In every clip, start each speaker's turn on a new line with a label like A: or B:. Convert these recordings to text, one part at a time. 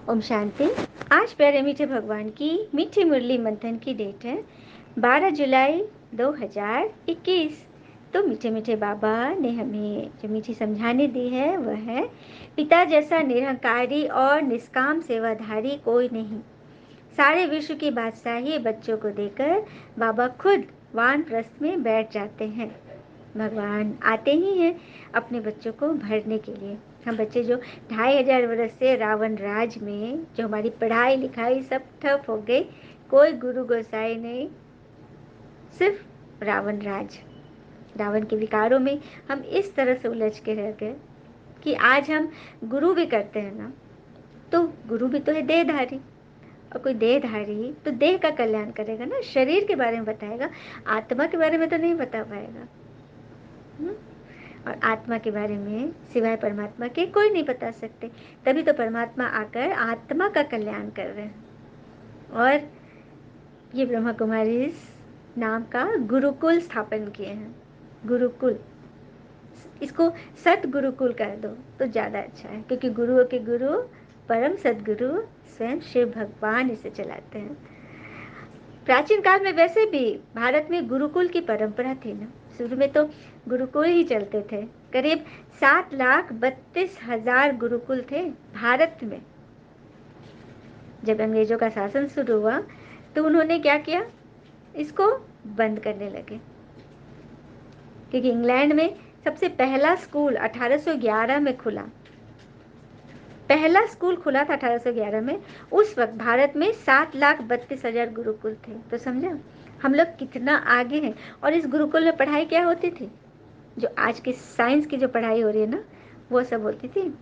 A: ओम शांति। आज प्यारे मीठे भगवान की मीठी मुरली मंथन की डेट है 12 जुलाई 2021। तो मीठे मीठे बाबा ने हमें जो मीठी समझाने दी है वह है, पिता जैसा निरहंकारी और निष्काम सेवाधारी कोई नहीं। सारे विश्व की बादशाही बच्चों को देकर बाबा खुद वानप्रस्थ में बैठ जाते हैं। भगवान आते ही हैं अपने बच्चों को भरने के लिए। हम बच्चे जो 2500 वर्ष से रावण राज में, जो हमारी पढ़ाई लिखाई सब ठप हो गई, कोई गुरु गोसाई नहीं, सिर्फ रावण राज। रावण के विकारों में हम इस तरह से उलझ के रह गए कि आज हम गुरु भी करते हैं ना, तो गुरु भी तो है देहधारी, और कोई देहधारी तो देह का कल्याण करेगा ना, शरीर के बारे में बताएगा, आत्मा के बारे में तो नहीं बता पाएगा। और आत्मा के बारे में सिवाय परमात्मा के कोई नहीं बता सकते। तभी तो परमात्मा आकर आत्मा का कल्याण कर रहे हैं। और ये ब्रह्मा कुमारी नाम का गुरुकुल स्थापन किए हैं। गुरुकुल, इसको सत गुरुकुल कर दो तो ज़्यादा अच्छा है, क्योंकि गुरुओं के गुरु परम सदगुरु स्वयं शिव भगवान इसे चलाते हैं। प्राचीन काल में वैसे भी भारत में गुरुकुल की परंपरा थी ना। शुरू में तो गुरुकुल ही चलते थे। करीब 7,32,000 गुरुकुल थे भारत में। जब अंग्रेजों का शासन शुरू हुआ तो उन्होंने क्या किया, इसको बंद करने लगे, क्योंकि इंग्लैंड में सबसे पहला स्कूल 1811 में खुला। पहला स्कूल खुला था 1811 में। उस वक्त भारत में 7,32,000 गुरुकुल थे। तो समझा हम लोग कितना आगे हैं। और इस गुरुकुल में पढ़ाई क्या होती थी, जो आज की साइंस की जो पढ़ाई हो रही है ना, वो सब होती थी।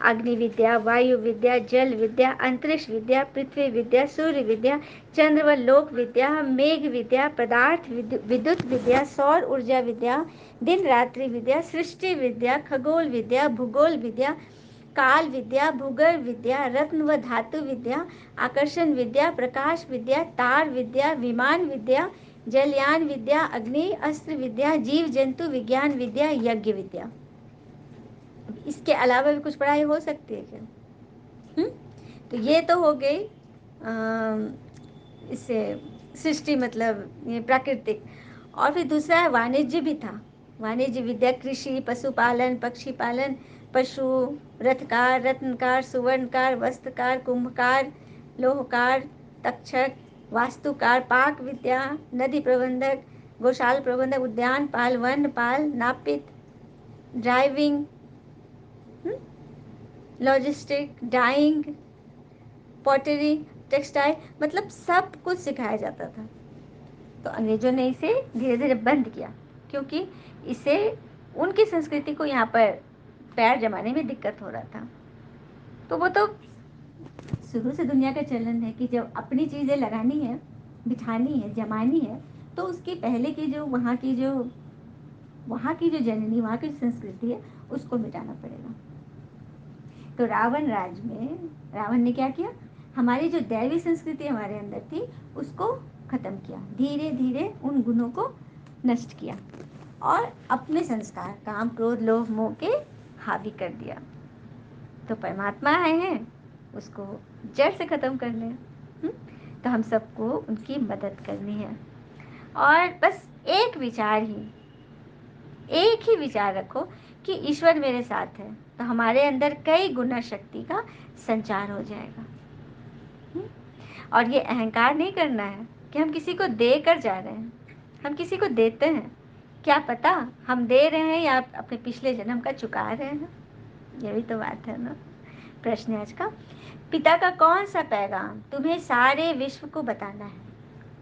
A: अग्नि विद्या, वायु विद्या, जल विद्या, अंतरिक्ष विद्या, पृथ्वी विद्या, सूर्य विद्या, चंद्र व लोक विद्या, मेघ विद्या, पदार्थ विद्युत विद्या, सौर ऊर्जा विद्या, दिन रात्रि विद्या, सृष्टि विद्या, खगोल विद्या, भूगोल विद्या, काल विद्या, भूगर्भ विद्या, रत्न व धातु विद्या, आकर्षण विद्या, प्रकाश विद्या, तार विद्या, विमान विद्या, जलयान विद्या, अग्नि अस्त्र विद्या, जीव जंतु विज्ञान विद्या, यज्ञ विद्या। इसके अलावा भी कुछ पढ़ाई हो सकती है क्या? तो ये तो हो गई इससे सृष्टि, मतलब ये प्राकृतिक। और फिर दूसरा है वाणिज्य भी था। वाणिज्य विद्या कृषि, पशुपालन, पक्षी पालन, पशु, रथकार, रत्नकार, सुवर्णकार, वस्त्रकार, कुंभकार, लोहकार, तक्षक, वास्तुकार, पाक विद्या, नदी प्रबंधक, गौशाल प्रबंधक, उद्यान पाल, वन पाल, नापित, driving, logistic, dyeing, pottery, textile, मतलब सब कुछ सिखाया जाता था। तो अंग्रेजों ने इसे धीरे धीरे बंद किया, क्योंकि इसे उनकी संस्कृति को यहाँ पर पैर जमाने में दिक्कत हो रहा था। तो वो तो शुरू से दुनिया का चलन है कि जब अपनी चीज़ें लगानी है, बिठानी है, जमानी है, तो उसकी पहले की जो वहाँ की जो जननी, वहाँ की संस्कृति है, उसको मिटाना पड़ेगा। तो रावण राज में रावण ने क्या किया, हमारी जो दैवी संस्कृति हमारे अंदर थी उसको खत्म किया, धीरे धीरे उन गुणों को नष्ट किया और अपने संस्कार काम क्रोध लोभ मोह के हावी कर दिया। तो परमात्मा आए हैं उसको जड़ से खत्म करने। तो हम सबको उनकी मदद करनी है। और बस एक ही विचार रखो कि ईश्वर मेरे साथ है, तो हमारे अंदर कई गुना शक्ति का संचार हो जाएगा। और ये अहंकार नहीं करना है कि हम किसी को दे कर जा रहे हैं। हम किसी को देते हैं, क्या पता हम दे रहे हैं या अपने पिछले जन्म का चुका रहे हैं। ये भी तो बात है ना। प्रश्न आज का, पिता का कौन सा पैगाम तुम्हें सारे विश्व को बताना है?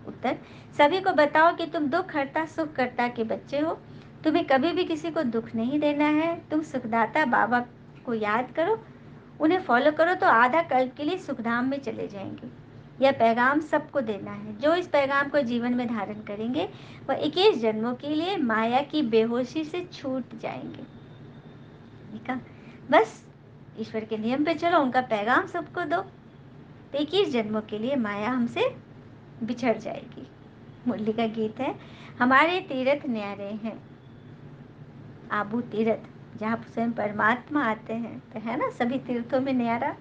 A: उत्तर, सभी को बताओ कि तुम दुख हरता सुख करता के बच्चे हो। तुम्हें कभी भी किसी को दुख नहीं देना है। तुम सुखदाता बाबा को याद करो, उन्हें फॉलो करो तो आधा कल्प के लिए सुखधाम में चले जाएंगे। यह पैगाम सबको देना है। जो इस पैगाम को जीवन में धारण करेंगे वह 21 जन्मों के लिए माया की बेहोशी से छूट जाएंगे। ठीक है, बस ईश्वर के नियम पे चलो, उनका पैगाम सबको दो, तो 21 जन्मों के लिए माया हमसे बिछड़ जाएगी। मुरली का गीत है, हमारे तीर्थ न्यारे हैं। आबू तीर्थ, जहाँ स्वयं परमात्मा आते हैं, तो है ना सभी तीर्थों में न्यारा।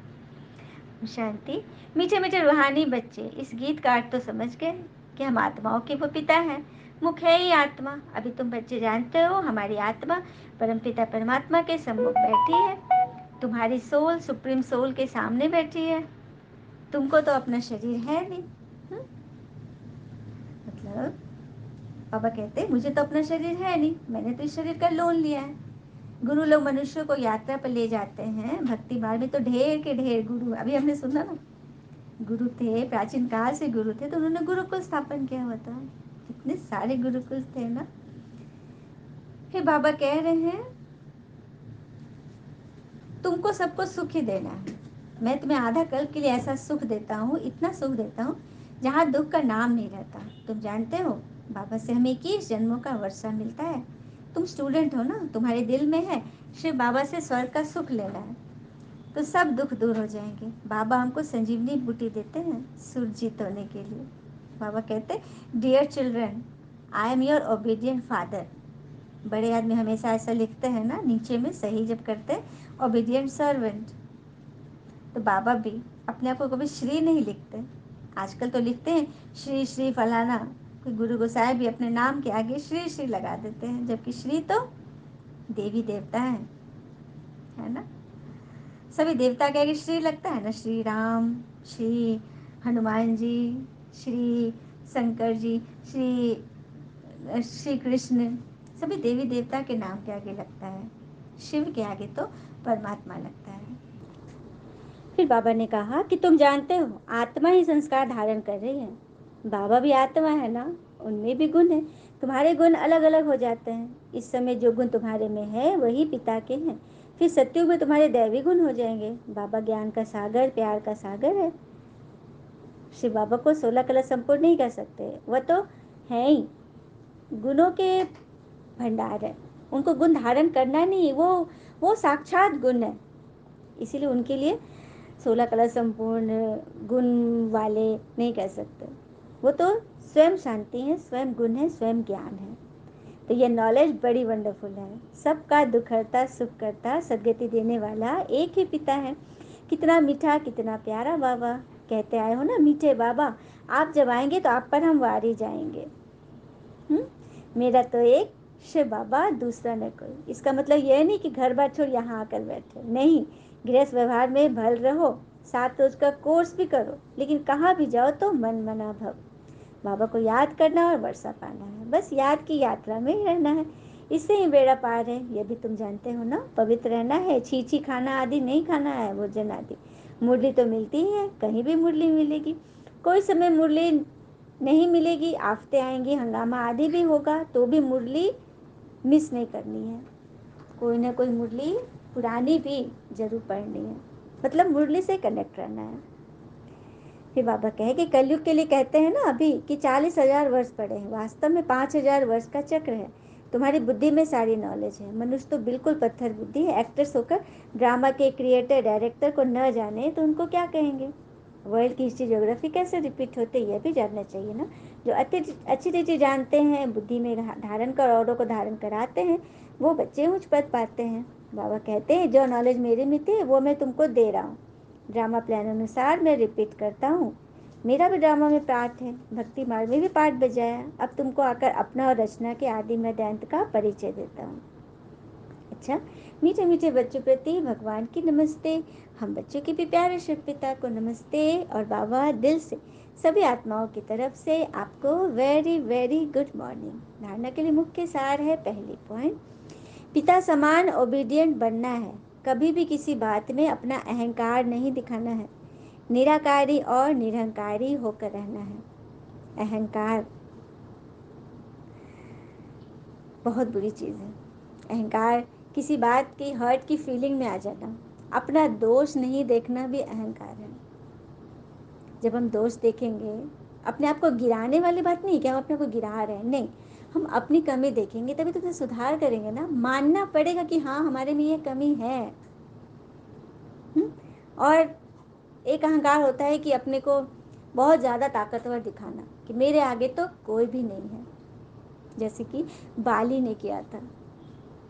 A: शांति। मीठे मीठे रूहानी बच्चे इस गीत का अर्थ तो समझ गए कि हम आत्माओं के वो पिता हैं। मुख है ही आत्मा। अभी तुम बच्चे जानते हो हमारी आत्मा परमपिता परमात्मा के सम्मुख बैठी है। तुम्हारी सोल सुप्रीम सोल के सामने बैठी है। तुमको तो अपना शरीर है नहीं। मतलब पापा कहते मुझे तो अपना शरीर है नहीं, मैंने तो इस शरीर का लोन लिया है। गुरु लोग मनुष्यों को यात्रा पर ले जाते हैं। भक्ति मार्ग में तो ढेर के ढेर गुरु, अभी हमने सुना ना, गुरु थे, प्राचीन काल से गुरु थे, तो उन्होंने गुरुकुल स्थापन किया हुआ था। कितने सारे गुरुकुल थे ना। फिर बाबा कह रहे हैं तुमको सबको सुख ही देना है। मैं तुम्हें आधा कल्प के लिए ऐसा सुख देता हूँ, इतना सुख देता हूँ जहाँ दुख का नाम नहीं रहता। तुम जानते हो बाबा से हमें 21 जन्मों का वर्षा मिलता है। तुम स्टूडेंट हो ना, तुम्हारे दिल में है शिव बाबा से स्वर्ग का सुख लेना है, तो सब दुख दूर हो जाएंगे। बाबा हमको संजीवनी बूटी देते हैं सुरजीत होने के लिए। बाबा कहते dear children, I am your obedient father. बड़े आदमी हमेशा ऐसा लिखते हैं ना नीचे में, सही जब करते हैं ओबीडियंट सर्वेंट। तो बाबा भी अपने आप को कभी श्री नहीं लिखते। आजकल तो लिखते हैं श्री श्री फलाना। कोई गुरु गोसाई भी अपने नाम के आगे श्री श्री लगा देते हैं, जबकि श्री तो देवी देवता है ना। सभी देवता के आगे श्री लगता है ना, श्री राम, श्री हनुमान जी, श्री शंकर जी, श्री कृष्ण, सभी देवी देवता के नाम के आगे लगता है। शिव के आगे तो परमात्मा लगता है। फिर बाबा ने कहा कि तुम जानते हो आत्मा ही संस्कार धारण कर रही है। बाबा भी आत्मा है ना, उनमें भी गुण है। तुम्हारे गुण अलग अलग हो जाते हैं। इस समय जो गुण तुम्हारे में है वही पिता के हैं। फिर सत्युग में तुम्हारे दैवी गुण हो जाएंगे। बाबा ज्ञान का सागर, प्यार का सागर है। शिव बाबा को 16 कला संपूर्ण नहीं कर सकते, वह तो है ही गुणों के भंडार है। उनको गुण धारण करना नहीं, वो साक्षात गुण है। इसीलिए उनके लिए 16 कला संपूर्ण गुण वाले नहीं कह सकते। वो तो स्वयं शांति है, स्वयं गुण है, स्वयं ज्ञान है। तो ये नॉलेज बड़ी वंडरफुल है। सबका दुख हरता, सुख करता, सदगति देने वाला एक ही पिता है। कितना मीठा, कितना प्यारा बाबा। कहते आए हो ना मीठे बाबा, आप जब आएंगे तो आप पर हम वारी जाएंगे। मेरा तो एक शिव बाबा, दूसरा न कोई। इसका मतलब यह नहीं कि घर बार छोड़ यहाँ आकर बैठे, नहीं। गृहस्थ व्यवहार में भल रहो, 7 रोज का कोर्स भी करो, लेकिन कहाँ भी जाओ तो मन मना भव। बाबा को याद करना और वर्षा पाना है, बस याद की यात्रा में ही रहना है। इससे ही बेड़ा पार है। ये भी तुम जानते हो ना, पवित्र रहना है, छीछी खाना आदि नहीं खाना है, भोजन आदि। मुरली तो मिलती ही है, कहीं भी मुरली मिलेगी। कोई समय मुरली नहीं मिलेगी, आफतें आएंगी, हंगामा आदि भी होगा, तो भी मुरली मिस नहीं करनी है। कोई ना कोई मुरली पुरानी भी जरूर पढ़नी है, मतलब मुरली से कनेक्ट रहना है। फिर बाबा कहे कि कलयुग के लिए कहते हैं ना अभी कि 40,000 वर्ष पड़े हैं, वास्तव में 5,000 वर्ष का चक्र है। तुम्हारी बुद्धि में सारी नॉलेज है। मनुष्य तो बिल्कुल पत्थर बुद्धि है। एक्टर्स होकर ड्रामा के क्रिएटर डायरेक्टर को न जाने तो उनको क्या कहेंगे। वर्ल्ड की हिस्ट्री ज्योग्राफी कैसे रिपीट होते यह भी जानना चाहिए ना। जो अच्छी चीज़ें जानते हैं, बुद्धि में धारण कर औरों को धारण कराते हैं, वो बच्चे उच्च पद पाते हैं। बाबा कहते हैं जो नॉलेज मेरे में थी वो मैं तुमको दे रहा हूँ। ड्रामा प्लान अनुसार मैं रिपीट करता हूँ। मेरा भी ड्रामा में पार्ट है, भक्ति मार्ग में भी पार्ट बजाया। अब तुमको आकर अपना और रचना के आदि मध्य अंत का परिचय देता हूँ। अच्छा, मीठे मीठे बच्चों प्रति भगवान की नमस्ते। हम बच्चों के भी प्यारे शिव पिता को नमस्ते। और बाबा दिल से सभी आत्माओं की तरफ से आपको वेरी वेरी गुड मॉर्निंग। धारणा के लिए मुख्य सार है, पहली पॉइंट, पिता समान ओबीडियंट बनना है। कभी भी किसी बात में अपना अहंकार नहीं दिखाना है। निराकारी और निरहंकारी होकर रहना है। अहंकार बहुत बुरी चीज़ है। अहंकार किसी बात की हर्ट की फीलिंग में आ जाना, अपना दोष नहीं देखना भी अहंकार है। जब हम दोष देखेंगे, अपने आप को गिराने वाली बात नहीं कि हम अपने को गिरा रहे हैं, नहीं, हम अपनी कमी देखेंगे तभी तो सुधार करेंगे ना। मानना पड़ेगा कि हाँ हमारे में ये कमी है। और एक अहंकार होता है कि अपने को बहुत ज़्यादा ताकतवर दिखाना, कि मेरे आगे तो कोई भी नहीं है। जैसे कि बाली ने किया था,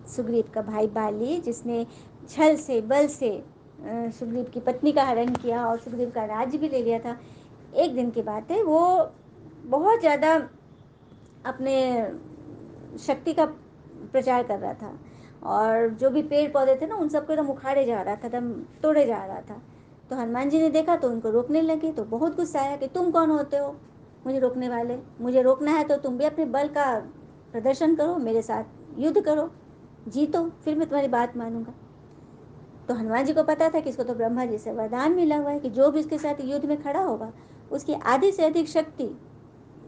A: सुग्रीव का भाई बाली, जिसने छल से, बल से सुग्रीव की पत्नी का हरण किया और सुग्रीव का राज्य भी ले लिया था। एक दिन की बात है, वो बहुत ज़्यादा अपने शक्ति का प्रचार कर रहा था और जो भी पेड़ पौधे थे ना उन सबको एकदम उखाड़े जा रहा था, एकदम तोड़े जा रहा था। तो हनुमान जी ने देखा तो उनको रोकने लगे, तो बहुत गुस्सा आया कि तुम कौन होते हो मुझे रोकने वाले, मुझे रोकना है तो तुम भी अपने बल का प्रदर्शन करो, मेरे साथ युद्ध करो, जीतो, फिर मैं तुम्हारी बात मानूंगा। तो हनुमान जी को पता था कि इसको तो ब्रह्मा जी से वरदान मिला हुआ है कि जो भी इसके साथ युद्ध में खड़ा होगा उसकी आधी से अधिक शक्ति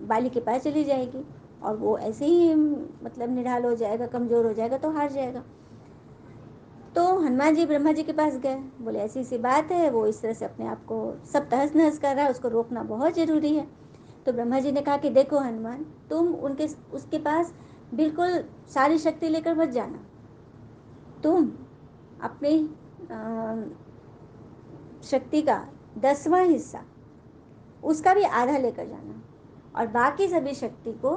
A: बाली के पास चली जाएगी और वो ऐसे ही मतलब निढाल हो जाएगा, कमजोर हो जाएगा, तो हार जाएगा। तो हनुमान जी ब्रह्मा जी के पास गए, बोले ऐसी सी बात है, वो इस तरह से अपने आप को सब तहस नहस कर रहा है, उसको रोकना बहुत ज़रूरी है। तो ब्रह्मा जी ने कहा कि देखो हनुमान, तुम उनके उसके पास बिल्कुल सारी शक्ति लेकर मत जाना, तुम अपनी शक्ति का 10वां हिस्सा, उसका भी आधा लेकर जाना और बाकी सभी शक्ति को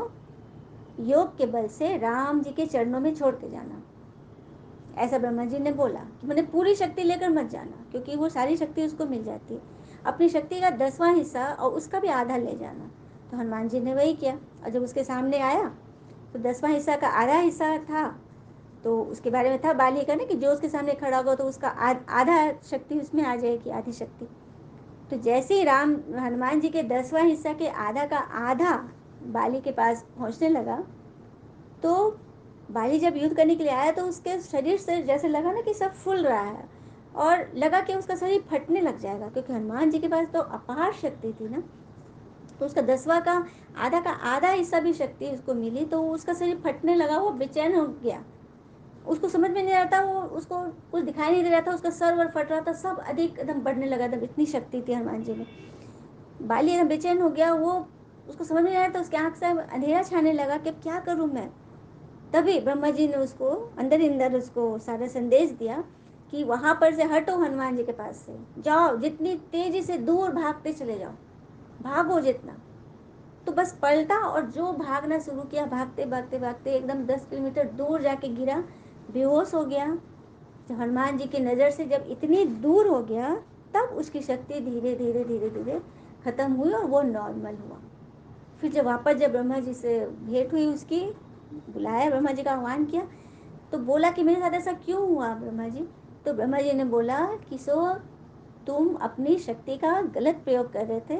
A: योग के बल से राम जी के चरणों में छोड़ के जाना। ऐसा ब्रह्मा जी ने बोला कि मैंने पूरी शक्ति लेकर मत जाना, क्योंकि वो सारी शक्ति उसको मिल जाती है, अपनी शक्ति का 10वां हिस्सा और उसका भी आधा ले जाना। तो हनुमान जी ने वही किया और जब उसके सामने आया तो 10वां हिस्सा का आधा हिस्सा था, तो उसके बारे में था बाली का ना कि जो उसके सामने खड़ा होगा तो उसका आधा शक्ति उसमें आ जाएगी, आधी शक्ति। तो जैसे ही राम हनुमान जी के 10वां हिस्सा के आधा का आधा बाली के पास पहुंचने लगा, तो बाली जब युद्ध करने के लिए आया तो उसके शरीर से जैसे लगा ना कि सब फूल रहा है और लगा कि उसका शरीर फटने लग जाएगा, क्योंकि हनुमान जी के पास तो अपार शक्ति थी ना। तो उसका 10वां का आधा हिस्सा भी शक्ति उसको मिली, तो उसका शरीर फटने लगा, वो बेचैन हो गया, उसको समझ में नहीं आता, वो उसको कुछ दिखाई नहीं दे रहा था, उसका सर वर फट रहा था, सब अधिक एकदम बढ़ने लगा था, इतनी शक्ति थी हनुमान जी में। बाली एकदम बेचैन हो गया, वो उसको समझ में नहीं आया, तो उसके आँख से अंधेरा छाने लगा कि अब क्या करूँ मैं। तभी ब्रह्मा जी ने उसको अंदर ही अंदर उसको सारा संदेश दिया कि वहां पर से हटो, हनुमान जी के पास से जाओ, जितनी तेजी से दूर भागते चले जाओ, भागो जितना। तो बस पलटा और जो भागना शुरू किया, भागते भागते भागते एकदम 10 किलोमीटर दूर जाके गिरा, बेहोश हो गया। जब हनुमान जी की नज़र से जब इतनी दूर हो गया, तब उसकी शक्ति धीरे धीरे धीरे धीरे खत्म हुई और वो नॉर्मल हुआ। फिर जब वापस जब ब्रह्मा जी से भेंट हुई उसकी, बुलाया, ब्रह्मा जी का आह्वान किया, तो बोला कि मेरे साथ ऐसा क्यों हुआ ब्रह्मा जी। तो ब्रह्मा जी ने बोला कि सो तुम अपनी शक्ति का गलत प्रयोग कर रहे थे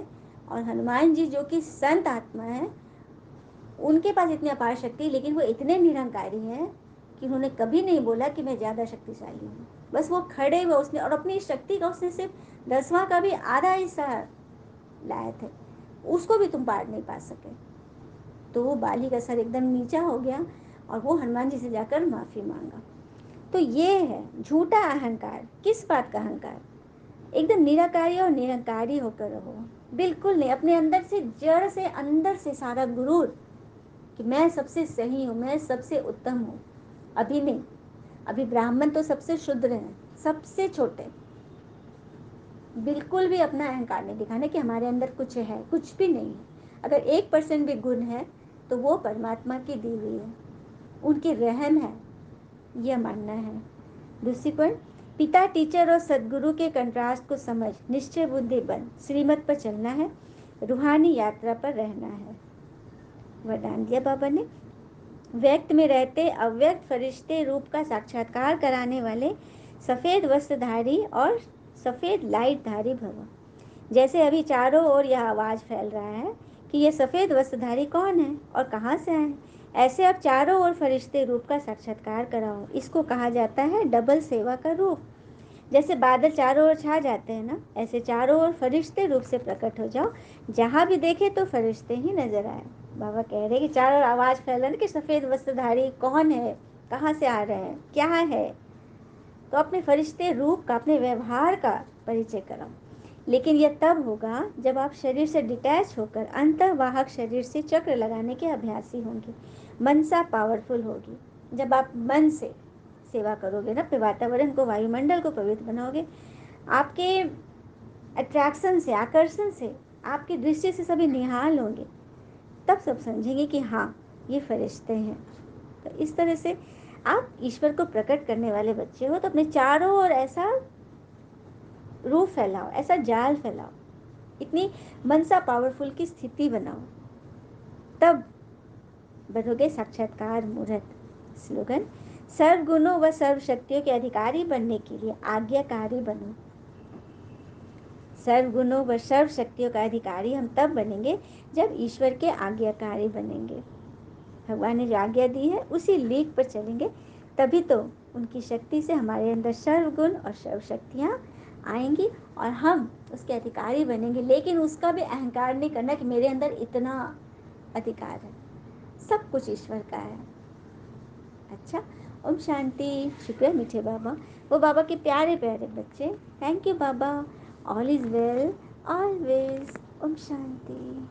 A: और हनुमान जी जो कि संत आत्मा है, उनके पास इतनी अपार शक्ति, लेकिन वो इतने निरंकारी हैं कि उन्होंने कभी नहीं बोला कि मैं ज़्यादा शक्तिशाली हूँ। बस वो खड़े हुए उसने, और अपनी शक्ति का उसने सिर्फ 10वां का भी आधा हिस्सा लाए थे, उसको भी तुम पार नहीं पा सके। तो वो बाली का सर एकदम नीचा हो गया और वो हनुमान जी से जाकर माफ़ी मांगा। तो ये है झूठा अहंकार। किस बात का अहंकार? एकदम निराकारी और निरंकारी होकर रहो, बिल्कुल नहीं, अपने अंदर से जड़ से अंदर से सारा गुरूर कि मैं सबसे सही हूँ, मैं सबसे उत्तम हूँ। अभी नहीं, अभी ब्राह्मण तो सबसे शुद्र हैं, सबसे छोटे, बिल्कुल भी अपना अहंकार नहीं दिखाने कि हमारे अंदर कुछ है, कुछ भी नहीं है। अगर 1% भी गुण है तो वो परमात्मा की दी हुई है, उनकी रहम है, यह मानना है। दूसरी पॉइंट, पिता, टीचर और सदगुरु के कंट्रास्ट को समझ निश्चय बुद्धि बन श्रीमत पर चलना है, रूहानी यात्रा पर रहना है। वरदान दिया बाबा ने, व्यक्त में रहते अव्यक्त फरिश्ते रूप का साक्षात्कार कराने वाले सफ़ेद वस्त्रधारी और सफ़ेद लाइटधारी भव। जैसे अभी चारों ओर यह आवाज़ फैल रहा है कि ये सफ़ेद वस्त्रधारी कौन है और कहाँ से आए हैं, ऐसे अब चारों ओर फरिश्ते रूप का साक्षात्कार कराओ। इसको कहा जाता है डबल सेवा का रूप। जैसे बादल चारों ओर छा जाते हैं ना, ऐसे चारों ओर फरिश्ते रूप से प्रकट हो जाओ, जहाँ भी देखे तो फरिश्ते ही नजर आए। बाबा कह रहे कि चारों ओर आवाज़ फैलन कि सफ़ेद वस्त्रधारी कौन है, कहाँ से आ रहे हैं, क्या है। तो अपने फरिश्ते रूप का, अपने व्यवहार का परिचय कराओ। लेकिन यह तब होगा जब आप शरीर से डिटैच होकर अंतर्वाहक शरीर से चक्र लगाने के अभ्यासी होंगे, मनसा पावरफुल होगी। जब आप मन से सेवा करोगे ना, अपने वातावरण को, वायुमंडल को पवित्र बनाओगे, आपके अट्रैक्शन से, आकर्षण से, आपकी दृष्टि से सभी निहाल होंगे, तब सब समझेंगे कि हाँ ये फरिश्ते हैं। तो इस तरह से आप ईश्वर को प्रकट करने वाले बच्चे हो, तो अपने चारों ओर ऐसा रूह फैलाओ, ऐसा जाल फैलाओ, इतनी मनसा पावरफुल की स्थिति बनाओ, तब बनोगे साक्षात्कार मूर्त। स्लोगन, सर्व गुणों व सर्व शक्तियों के अधिकारी बनने के लिए आज्ञाकारी बनो। सर्व गुणों व सर्व शक्तियों का अधिकारी हम तब बनेंगे जब ईश्वर के आज्ञाकारी बनेंगे। भगवान ने जो आज्ञा दी है उसी लेख पर चलेंगे, तभी तो उनकी शक्ति से हमारे अंदर सर्व गुण और सर्व शक्तियाँ आएंगी और हम उसके अधिकारी बनेंगे। लेकिन उसका भी अहंकार नहीं करना कि मेरे अंदर इतना अधिकार है, सब कुछ ईश्वर का है। अच्छा, ओम शांति। शुक्रिया मीठे बाबा, वो बाबा के प्यारे प्यारे बच्चे। Thank you Baba. All is well always. ओम शांति।